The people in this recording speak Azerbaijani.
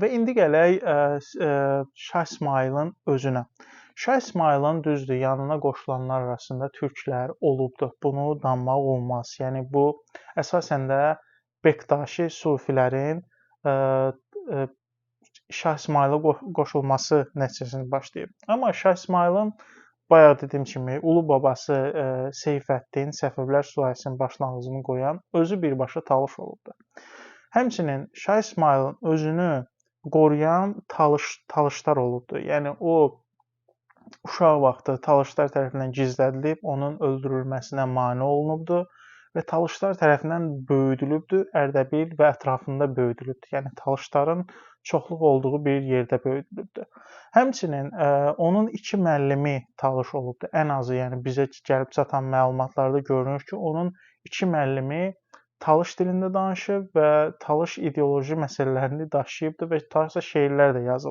Və indi gələk Şah İsmayılın özünə. Şah İsmayılın düzdür, yanına qoşulanlar arasında türklər olubdur. Bunu danmaq olmaz. Yəni bu əsasən də Bektaşi sufilərin Şah İsmayıla qoşulması nəticəsində başlayıb. Amma Şah İsmayılın bayaq dediyim kimi ulu babası Seyfəddin Səfəvilər sülaləsinin başlanğıcını qoyan özü birbaşa Talış olubdur. Həmçinin Şah İsmayılın özünü qoruyan Talışlar olubdur. Yəni o uşaq vaxtı Talışlar tərəfindən gizlədilib, onun öldürülməsinə mane olunubdur və Talışlar tərəfindən böyüdülübdür, Ərdəbil və ətrafında böyüdülübdür. Yəni Talışların çoxluq olduğu bir yerdə böyüdülübdür. Həmçinin onun 2 müəllimi Talış olubdur. Ən azı, yəni bizə gəlib çatan məlumatlarda görünür ki, onun 2 müəllimi Talış dilində danışıb və Talış ideoloji məsələlərini daşıyıbdır və hansısa şeirlər də yazıb.